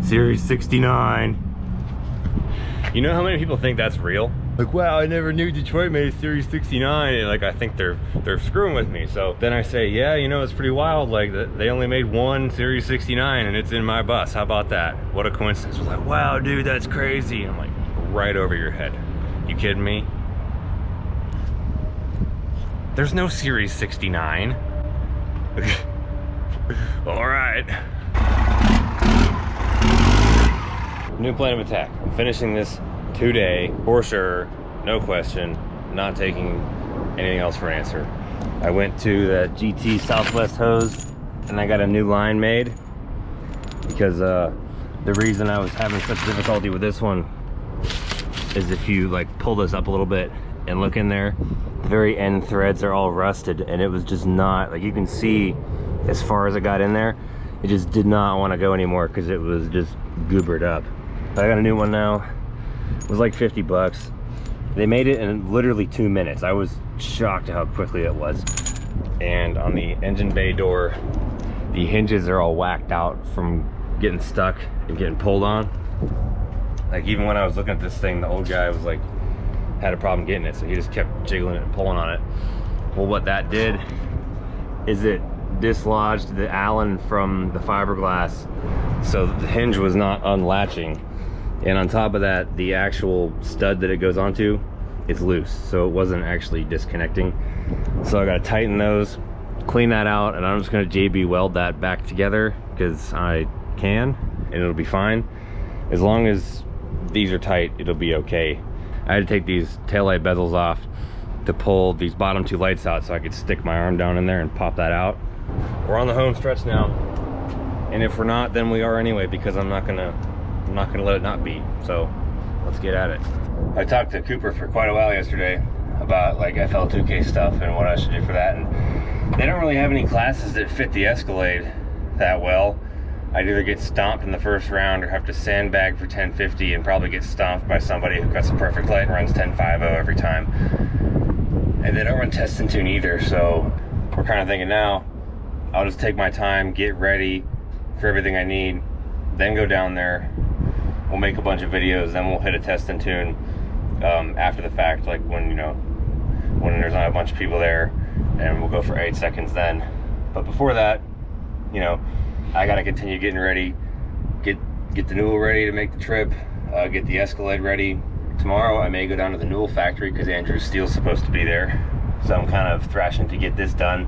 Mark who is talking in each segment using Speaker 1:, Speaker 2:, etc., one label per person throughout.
Speaker 1: Series 69. You know how many people think that's real? Like, wow, I never knew Detroit made a Series 69. And like, I think they're screwing with me. So then I say, yeah, you know, it's pretty wild. Like, they only made one Series 69 and it's in my bus. How about that? What a coincidence. I was like, wow, dude, that's crazy. I'm like, right over your head. You kidding me? There's no Series 69. All right. New plan of attack. I'm finishing this today for sure, no question. Not taking anything else for an answer. I went to the GT Southwest hose and I got a new line made because the reason I was having such difficulty with this one is if you like pull this up a little bit and look in there, the very end threads are all rusted and it was just not, like you can see as far as it got in there, it just did not want to go anymore because it was just goobered up. But I got a new one now. It was like 50 bucks. They made it in literally 2 minutes. I was shocked at how quickly it was. And on the engine bay door, the hinges are all whacked out from getting stuck and getting pulled on. Like even when I was looking at this thing, the old guy was like, had a problem getting it, so he just kept jiggling it and pulling on it. Well, what that did is it dislodged the Allen from the fiberglass, so the hinge was not unlatching. And on top of that, the actual stud that it goes onto is loose, so it wasn't actually disconnecting. So I gotta tighten those, clean that out, and I'm just gonna JB weld that back together because I can, and it'll be fine. As long as these are tight, it'll be okay. I had to take these taillight bezels off to pull these bottom two lights out so I could stick my arm down in there and pop that out. We're on the home stretch now, and if we're not, then we are anyway, because I'm not gonna let it not be. So let's get at it. I talked to Cooper for quite a while yesterday about like FL2K stuff and what I should do for that, and they don't really have any classes that fit the Escalade that well. I'd either get stomped in the first round or have to sandbag for 1050 and probably get stomped by somebody who cuts a perfect light and runs 1050 every time. And they don't run test and tune either, so we're kind of thinking now, I'll just take my time, get ready for everything I need, then go down there. We'll make a bunch of videos, then we'll hit a test and tune after the fact, like when, you know, when there's not a bunch of people there, and we'll go for 8 seconds then. But before that, you know, I gotta continue getting ready, get the Newell ready to make the trip, get the Escalade ready. Tomorrow I may go down to the Newell factory because Andrew Steele's supposed to be there. So I'm kind of thrashing to get this done.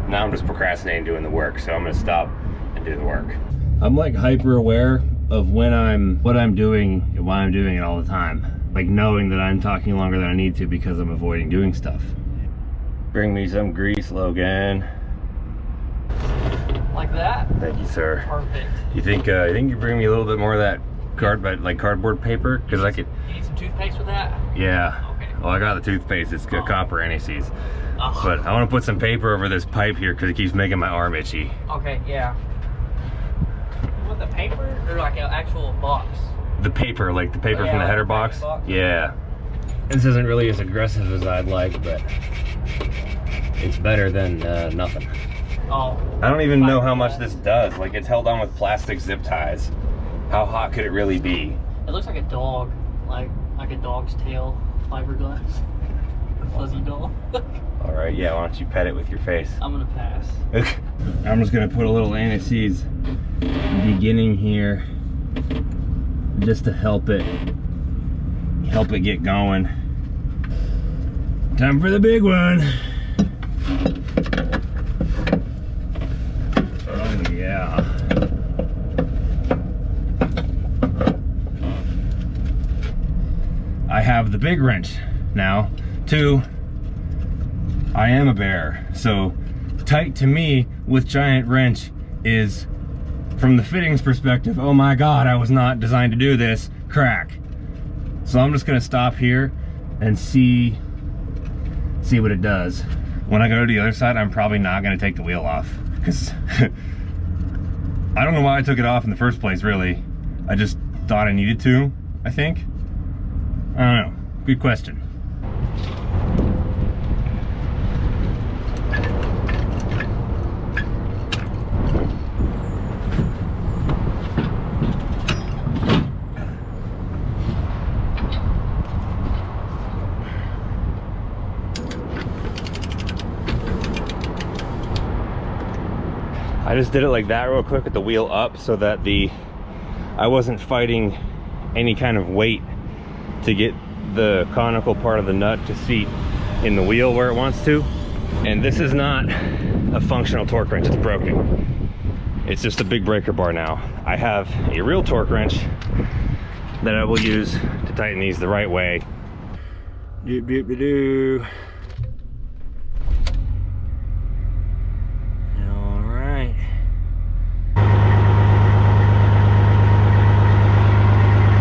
Speaker 1: Now I'm just procrastinating doing the work, so I'm gonna stop and do the work. I'm like hyper aware of what I'm doing and why I'm doing it all the time. Like knowing that I'm talking longer than I need to because I'm avoiding doing stuff. Bring me some grease, Logan.
Speaker 2: Like that?
Speaker 1: Thank you, sir.
Speaker 2: Perfect.
Speaker 1: You think you bring me a little bit more of that cardboard paper? Because I could.
Speaker 2: You need some toothpaste with that?
Speaker 1: Yeah.
Speaker 2: Okay.
Speaker 1: Well, I got the toothpaste. It's got copper anti-seize.
Speaker 2: Oh.
Speaker 1: But I want to put some paper over this pipe here because it keeps making my arm itchy.
Speaker 2: Okay, yeah. You want the paper or like an actual box?
Speaker 1: The paper, like the paper from the header box?
Speaker 2: box?
Speaker 1: Yeah. This isn't really as aggressive as I'd like, but it's better than nothing.
Speaker 2: Oh.
Speaker 1: I don't even know how much this does. Like, it's held on with plastic zip ties. How hot could it really be?
Speaker 2: It looks like a dog, like a dog's tail, fiberglass. A fuzzy dog.
Speaker 1: All right, yeah, why don't you pet it with your face?
Speaker 2: I'm gonna pass.
Speaker 1: I'm just gonna put a little anti-seize beginning here just to help it get going. Time for the big one. Oh yeah. I have the big wrench now. 2, I am a bear, so tight to me with giant wrench is, from the fittings perspective, oh my god, I was not designed to do this, crack. So I'm just gonna stop here and see what it does. When I go to the other side, I'm probably not gonna take the wheel off, because I don't know why I took it off in the first place, really. I just thought I needed to, I think. I don't know, good question. I just did it like that real quick with the wheel up so that I wasn't fighting any kind of weight to get the conical part of the nut to seat in the wheel where it wants to. And this is not a functional torque wrench, it's broken. It's just a big breaker bar now. I have a real torque wrench that I will use to tighten these the right way. Doop doop doop doo. All right.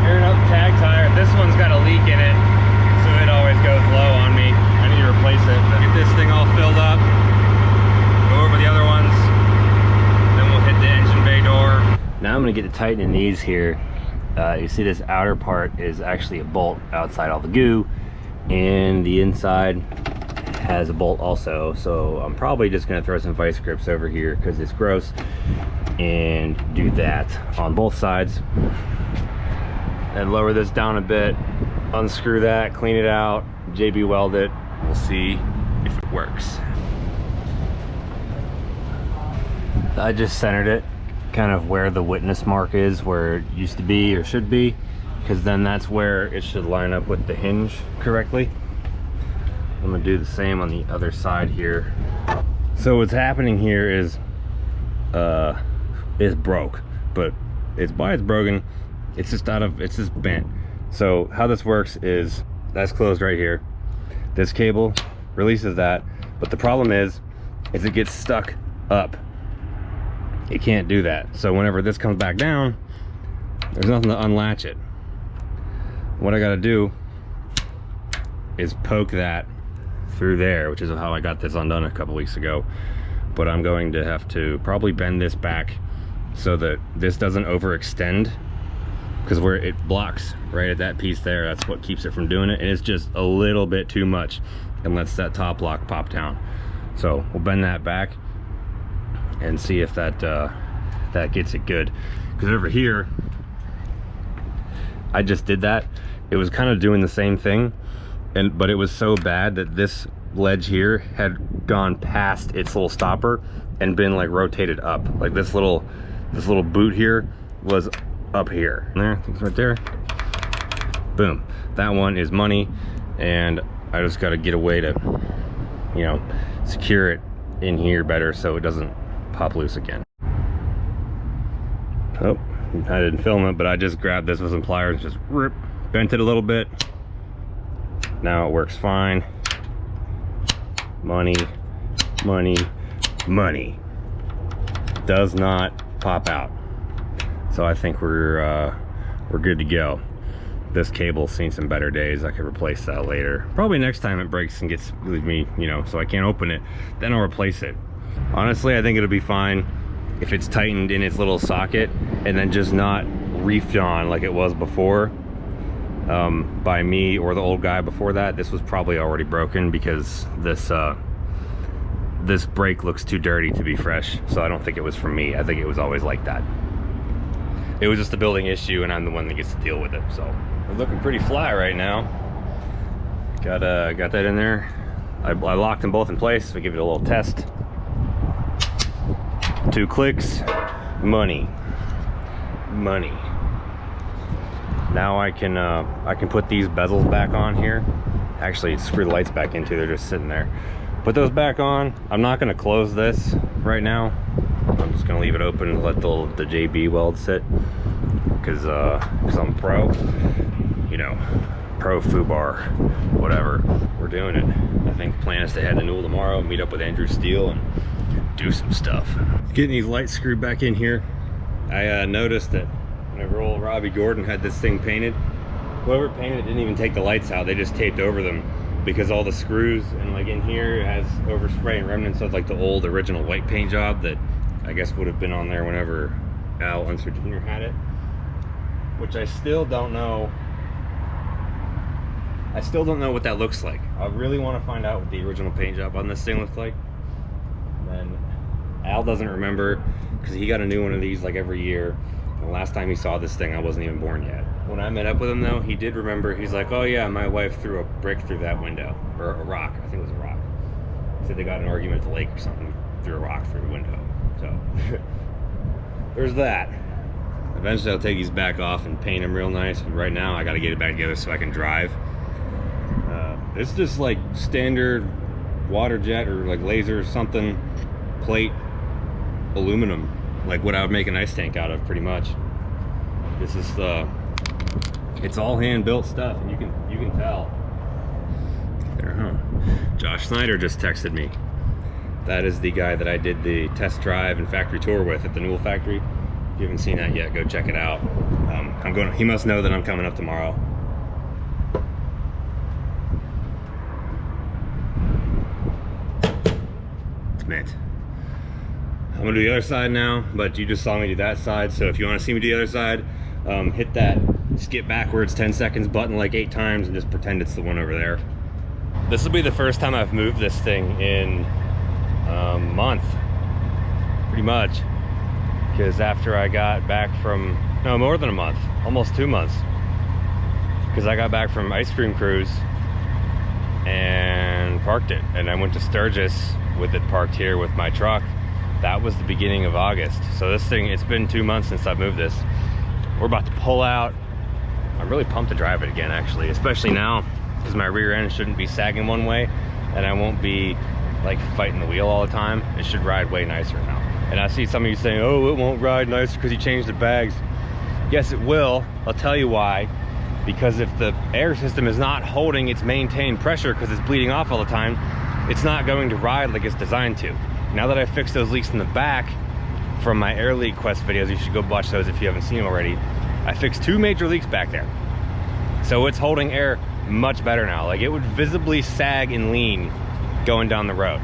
Speaker 1: Airing up the tag tire. This one's got a leak in it, so it always goes low on me. I need to replace it. Get this thing all filled up. Go over the other ones. Then we'll hit the engine bay door. Now I'm gonna get to tightening these here. You see this outer part is actually a bolt outside all the goo, and the inside has a bolt also. So I'm probably just gonna throw some vice grips over here because it's gross, and do that on both sides. And lower this down a bit, unscrew that, clean it out, JB weld it. We'll see if it works. I just centered it kind of where the witness mark is, where it used to be or should be, because then that's where it should line up with the hinge correctly. I'm gonna do the same on the other side here. So what's happening here is it's broke, but it's broken. It's just bent. So how this works is that's closed right here. This cable releases that, but the problem is it gets stuck up. It can't do that. So whenever this comes back down, there's nothing to unlatch it. What I gotta do is poke that through there, which is how I got this undone a couple weeks ago. But I'm going to have to probably bend this back so that this doesn't overextend, because where it blocks right at that piece there, that's what keeps it from doing it. And it's just a little bit too much and lets that top lock pop down. So we'll bend that back and see if that gets it good. Because over here, I just did that. It was kind of doing the same thing, but it was so bad that this ledge here had gone past its little stopper and been like rotated up. Like this little boot here was up here. There, it's right there. Boom. That one is money, and I just got to get a way to, you know, secure it in here better so it doesn't pop loose again. Oh, I didn't film it, but I just grabbed this with some pliers, just bent it a little bit. Now it works fine. Money, money, money. Does not pop out. So I think we're good to go. This cable's seen some better days. I could replace that later. Probably next time it breaks and gets with me, you know, so I can't open it, then I'll replace it. Honestly, I think it'll be fine if it's tightened in its little socket and then just not reefed on like it was before by me or the old guy before that. This was probably already broken because this brake looks too dirty to be fresh. So I don't think it was from me. I think it was always like that. It was just a building issue, and I'm the one that gets to deal with it. So we're looking pretty fly right now. Got that in there. I locked them both in place. We give it a little test. 2 clicks. Money. Money. Now I can put these bezels back on here. Actually, screw the lights back into. They're just sitting there. Put those back on. I'm not going to close this right now. I'm just going to leave it open and let the JB weld sit, because I'm pro, you know, pro foobar, whatever. We're doing it. I think the plan is to head to Newell tomorrow, meet up with Andrew Steele, and do some stuff. Getting these lights screwed back in here. I noticed that whenever old Robbie Gordon had this thing painted, whoever painted it didn't even take the lights out. They just taped over them, because all the screws and like in here it has overspray and remnants of like the old original white paint job that I guess would have been on there whenever Al Unser Jr. had it, which I still don't know. I still don't know what that looks like. I really want to find out what the original paint job on this thing looks like. And Al doesn't remember, because he got a new one of these like every year. And the last time he saw this thing, I wasn't even born yet. When I met up with him though, he did remember. He's like, oh yeah, my wife threw a brick through that window, or a rock. I think it was a rock. He said they got in an argument at the lake or something, threw a rock through the window. So there's that. Eventually I'll take these back off and paint them real nice, but right now I gotta get it back together so I can drive. It's just like standard water jet or like laser or something plate aluminum, like what I would make an ice tank out of, pretty much. This is it's all hand built stuff, and you can tell. There, huh? Josh Snyder just texted me. That is the guy that I did the test drive and factory tour with at the Newell factory. If you haven't seen that yet, go check it out. He must know that I'm coming up tomorrow. It's mint. I'm gonna do the other side now, but you just saw me do that side, so if you want to see me do the other side, hit that skip backwards 10 seconds button like 8 times and just pretend it's the one over there. This will be the first time I've moved this thing in a month, pretty much, because after I got back from, no, more than a month, almost 2 months, because I got back from ice cream cruise and parked it, and I went to Sturgis with it parked here with my truck. That was the beginning of August. So this thing, it's been 2 months since I've moved this. We're about to pull out. I'm really pumped to drive it again, actually, especially now, because my rear end shouldn't be sagging one way, and I won't be like fighting the wheel all the time. It should ride way nicer now. And I see some of you saying, oh, it won't ride nicer because you changed the bags. Yes, it will. I'll tell you why. Because if the air system is not holding its maintained pressure because it's bleeding off all the time, it's not going to ride like it's designed to. Now that I fixed those leaks in the back from my air leak quest videos, you should go watch those if you haven't seen them already. I fixed 2 major leaks back there. So it's holding air much better now. Like, it would visibly sag and lean going down the road.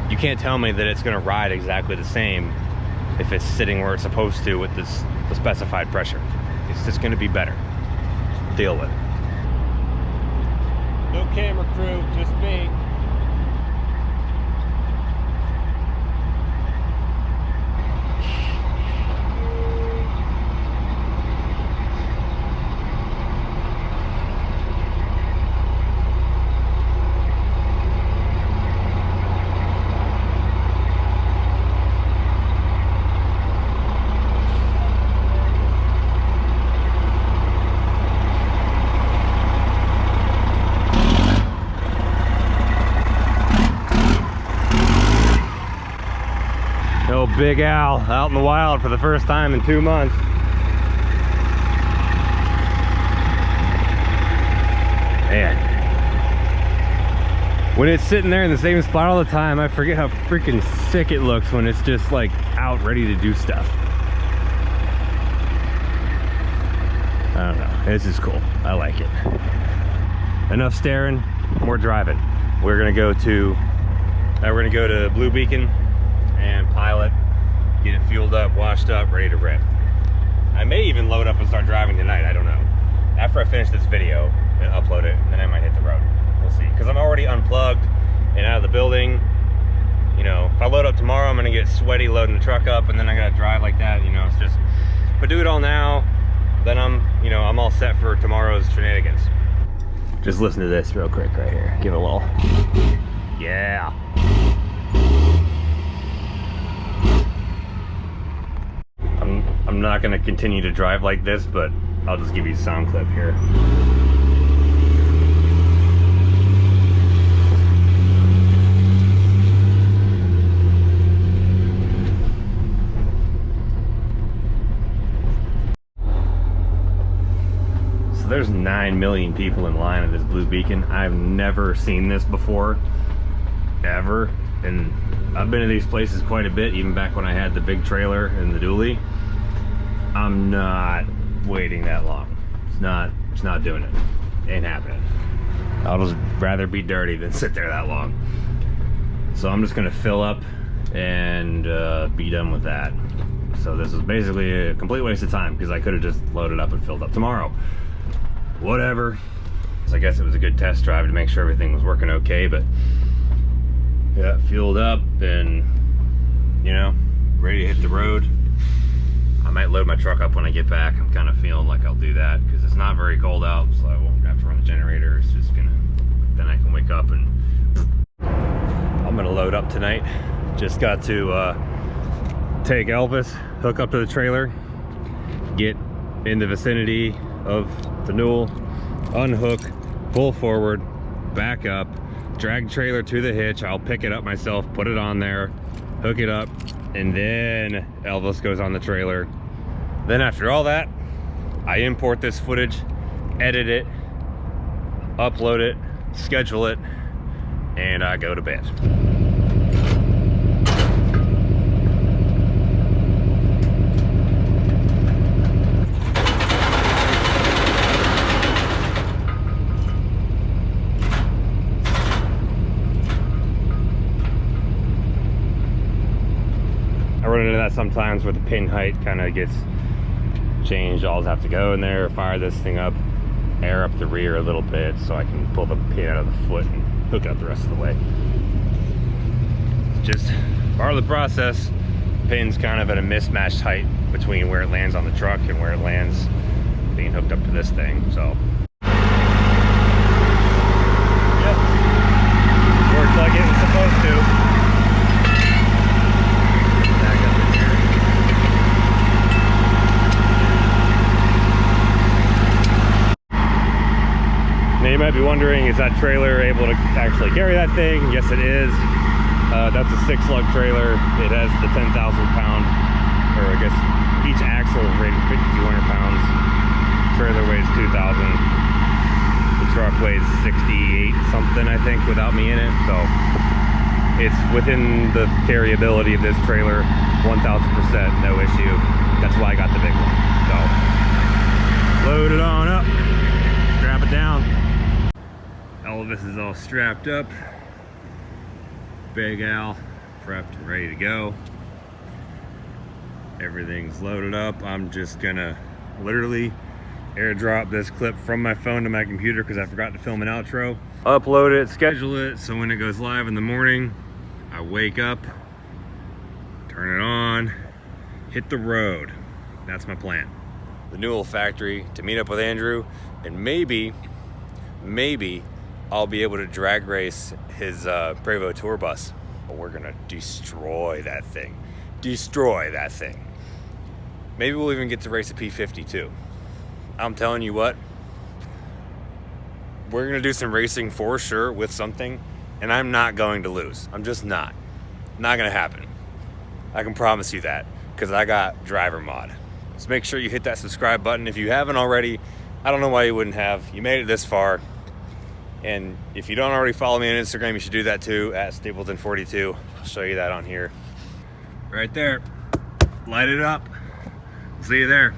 Speaker 1: You can't tell me that it's gonna ride exactly the same if it's sitting where it's supposed to with the specified pressure. It's just gonna be better. Deal with it. No camera crew, just me. Big Al out in the wild for the first time in 2 months. Man, when it's sitting there in the same spot all the time, I forget how freaking sick it looks when it's just like out ready to do stuff. I don't know, this is cool. I like it. Enough staring, more driving. We're gonna go to Blue Beacon and pilot, get it fueled up, washed up, ready to rip. I may even load up and start driving tonight, I don't know. After I finish this video and upload it, then I might hit the road. We'll see, because I'm already unplugged and out of the building. You know, if I load up tomorrow, I'm gonna get sweaty loading the truck up, and then I gotta drive like that, you know. It's just, if I do it all now, then I'm all set for tomorrow's shenanigans. Just listen to this real quick right here. Give it a little, yeah. I'm not gonna continue to drive like this, but I'll just give you a sound clip here. So there's 9 million people in line at this Blue Beacon. I've never seen this before, ever. And I've been to these places quite a bit, even back when I had the big trailer and the dually. I'm not waiting that long. It's not doing it. Ain't happening. I'll just rather be dirty than sit there that long. So I'm just gonna fill up and be done with that. So this is basically a complete waste of time because I could have just loaded up and filled up tomorrow. Whatever. So I guess it was a good test drive to make sure everything was working okay, but yeah, fueled up and, you know, ready to hit the road. I might load my truck up when I get back. I'm kind of feeling like I'll do that because it's not very cold out, so I won't have to run the generator. It's just gonna, then I can wake up and I'm gonna load up tonight. Just got to take Elvis, hook up to the trailer, get in the vicinity of the Newell, unhook, pull forward, back up, drag trailer to the hitch. I'll pick it up myself, put it on there, hook it up, and then Elvis goes on the trailer. Then after all that, I import this footage, edit it, upload it, schedule it, and I go to bed. I run into that sometimes where the pin height kind of gets changed. I'll have to go in there, fire this thing up, air up the rear a little bit so I can pull the pin out of the foot and hook it up the rest of the way. Just part of the process. Pin's kind of at a mismatched height between where it lands on the truck and where it lands being hooked up to this thing. So yep, works like it was supposed to. Now you might be wondering, is that trailer able to actually carry that thing? Yes, it is. That's a 6-lug trailer. It has the 10,000 pound, or I guess each axle is rated 5,200 pounds. Trailer weighs 2,000. The truck weighs 68 something, I think, without me in it. So it's within the carryability of this trailer, 1,000%, no issue. That's why I got the big one. So load it on up, strap it down. Elvis is all strapped up. Big Al prepped and ready to go. Everything's loaded up. I'm just gonna literally airdrop this clip from my phone to my computer because I forgot to film an outro. Upload it, schedule it, so when it goes live in the morning, I wake up, turn it on, hit the road. That's my plan. The Newell factory to meet up with Andrew, and maybe I'll be able to drag race his Prevost tour bus. But we're gonna destroy that thing. Destroy that thing. Maybe we'll even get to race a P50 too. I'm telling you what, we're gonna do some racing for sure with something, and I'm not going to lose. I'm just not. Not gonna happen. I can promise you that, because I got driver mod. So make sure you hit that subscribe button if you haven't already. I don't know why you wouldn't have. You made it this far. And if you don't already follow me on Instagram, you should do that too, at Stapleton42. I'll show you that on here. Right there. Light it up. See you there.